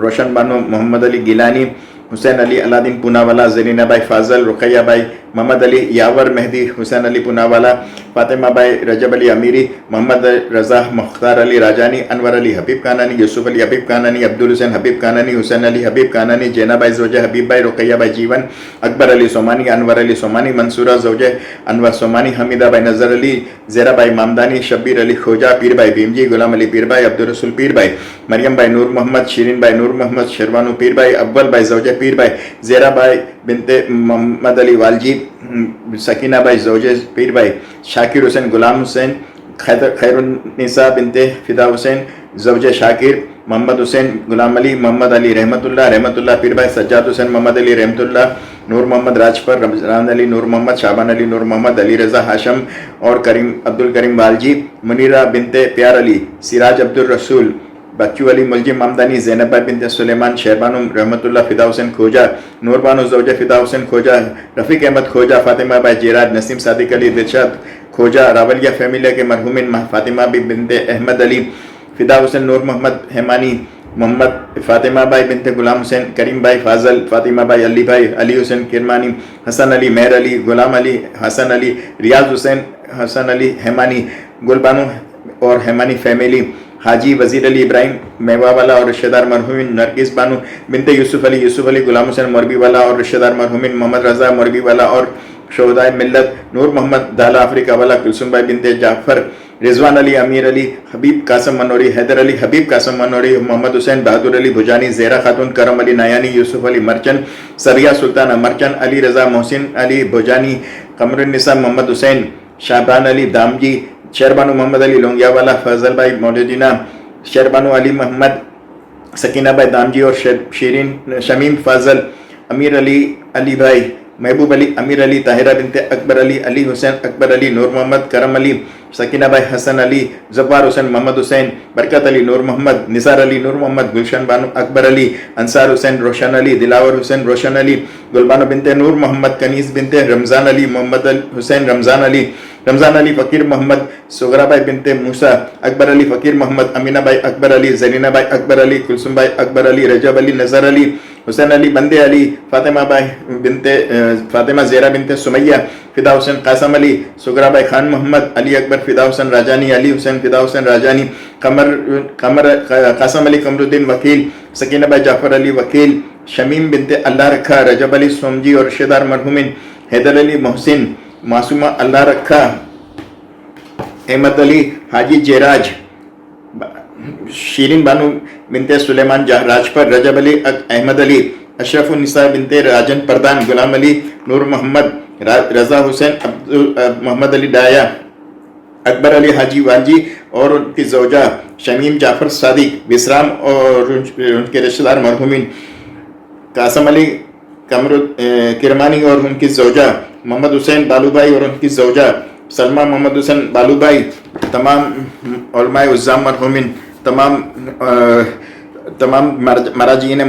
Speaker 3: روشن بانو، محمد علی گیلانی، حسین علی علادین پوناوالا، زرینہ بھائی فاضل، رقیہ بھائی، محمد علی یاور مہدی، حسین علی پوناوالا، فاطمہ بھائی، رجب علی امیری، محمد رضا، مختار علی راجانی، انور علی حبیب کانانی، یوسف علی حبیب کانانی، عبدالحسین حبیب کانانی، حسین علی حبیب کانانی، جینا بھائی زوجہ حبیب بھائی، رقیہ بھائی جیون، اکبر علی سومانی، انور علی سومانی، منصورہ زوجہ انور سومانی، حمیدہ بھائی نظر علی، زیرہ بھائی مامدانی، شبیر علی خوجہ، پیر بھائی بھیم جی، غلام علی پیر بھائی، عبدالرسول پیر بھائی، مریم بھائی نور محمد، شیرین بھائی نور محمد، شیروانو پیر بھائی، اول بھائی زوجہ پیر بھائی، زیرہ بھائی بنت محمد علی والجی، سکینہ بھائی زوجہ پیر بھائی، شاکر حسین غلام حسین، خیر النساء بنت فدا حسین، زوجہ شاکر، محمد حسین غلام علی، محمد علی رحمت اللہ پیر بھائی، سجاد حسین محمد علی رحمت اللہ، نور محمد راجپر، رمضان علی نور محمد، شعبان علی نور محمد، علی رضا ہاشم اور کریم عبدالکریم والجی، منیرہ بنت پیار علی، سراج عبدالرسول، بچو علی ملجم مامدانی، زینب بھائی بنت سلیمان، شہبانو رحمت اللہ، فدا حسین کھوجا، نور بانو زوجہ فدا حسین کھوجا، رفیق احمد کھوجا، فاطمہ بھائی جیراد، نسیم صادق علی، دلشاد کھوجا، راولیہ فیملیہ کے مرحومین، فاطمہ بی بنت احمد علی، فدا حسین نور محمد حیمانی، محمد فاطمہ بھائی بنت غلام حسین، کریم بھائی فاضل، فاطمہ بھائی علی بھائی، علی حسین کرمانی، حسن علی مہر علی، غلام علی حسن علی، ریاض حسین حسن علی حیمانی، گل بانو اور حیمانی فیملی، حاجی وزیر علی ابراہیم میوا والا اور رشتہ دار مرحومین، نرگس بانو بنت یوسف علی، غلام حسین مربی والا اور رشتہ دار مرحومین، محمد رضا مربی والا اور شہدائے ملت، نور محمد دالا افریقہ والا، کلثوم بھائی بنت جعفر، رضوان علی، امیر علی، حبیب قاسم منوری، حیدر علی حبیب قاسم منوری، محمد حسین، بہادر علی بھجانی، زہرا خاتون، کرم علی نایانی، یوسف علی مرچن، سریہ سلطانہ مرچن، علی رضا محسن علی بھجانی، قمر النساء محمد حسین، شعبان علی دامجی، شیربانو محمد علی لونگیا والا، فضل بھائی مولدینہ، شیربانو علی محمد، سکینہ بھائی دامجی اور شیرین شمیم فاضل، امیر علی علی بھائی، محبوب علی، امیر علی، طاہرہ بنت اکبر علی، علی حسین اکبر علی، نور محمد، کرم علی، سکینہ بھائی حسن علی، زبار حسین محمد حسین، برکت علی نور محمد، نثار علی نور محمد، گلشن بانو اکبر علی، انصار حسین روشن علی، دلاور حسین روشن علی، گلبانو بنت نور محمد، کنیز بنت رمضان علی، محمد حسین رمضان علی فقیر محمد، سغرا بھائی بنت موسیٰ، اکبر علی فقیر محمد، امینہ بھائی اکبر علی، زرینہ بھائی اکبر علی، کلثوم بھائی اکبر علی، رجب علی نظر علی، حسین علی بندے علی، فاطمہ بھائی بنت فاطمہ زہرا بنت سمیہ، فدا حسین قاسم علی، سغرا بھائی خان محمد، علی اکبر فدا حسین راجانی، علی حسین فدا حسین راجانی، قاسم علی قمر الدین وکیل، سکینہ بھائی جعفر علی وکیل، شمیم بنت اللہ رکھا، رجب علی سومجی اور رشتہ دار مرحومین، حیدر علی محسن، معصومہ اللہ رکھا، احمد علی حاجی جیراج، شیرین بانو بنت سلیمان راجپر، رجب علی احمد علی، اشرف النساء بنت راجن پردان، غلام علی نور محمد، رضا حسین محمد علی ڈایا، اکبر علی حاجی والجی اور ان کی زوجہ شمیم جعفر صادق، وسرام اور ان کے رشتہ دار مرحومین، قاسم علی کرمانی اور ان کی زوجہ، محمد حسین بالو بھائی اور ان کی زوجہ سلمہ محمد حسین بالو بھائی، تمام علماء عزام مرحومین، تمام مراجعین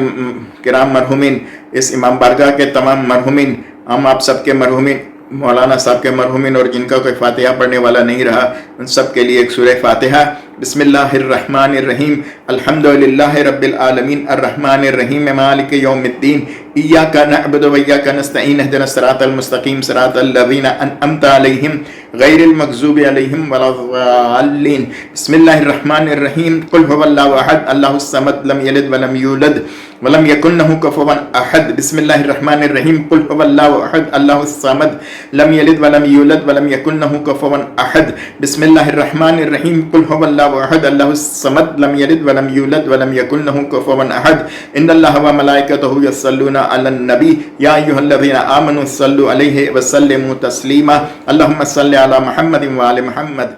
Speaker 3: کرام مرحومین، اس امام بارگاہ کے تمام مرحومین، ہم آپ سب کے مرحومین، مولانا صاحب کے مرحومین، اور جن کا کوئی فاتحہ پڑھنے والا نہیں رہا ان سب کے لیے ایک سورہ فاتحہ۔ بسم اللہ الرحمن الرحیم، الحمدللہ رب العالمین، الرحمن الرحیم، مالک یوم الدین، ایاک نعبد و ایاک نستعین، اہدنا الصراط المستقیم، صراط الذین انعمت علیہم غیر المغضوب علیہم ولا الضالین۔ بسم اللہ الرحمن الرحیم، قل هو اللہ احد اللہ الصمد لم یلد ولم یولد ولم یکن لہ کفوا احد۔ بسم اللہ الرحمن الرحیم، قل هو اللہ احد اللہ الصمد لم یلد ولم یولد ولم یکن لہ کفوا احد۔ بسم اللہ الرحمن الرحیم، قل هو اللہ احد اللہ الصمد لم یلد ولم یولد ولم یکن لہ کفوا احد۔ ان اللہ وملائکتہ یصلون علی النبی یا ایھا الذین آمنوا صلوا علیہ وسلموا تسلیما۔ اللہم صل علی محمد وآل محمد۔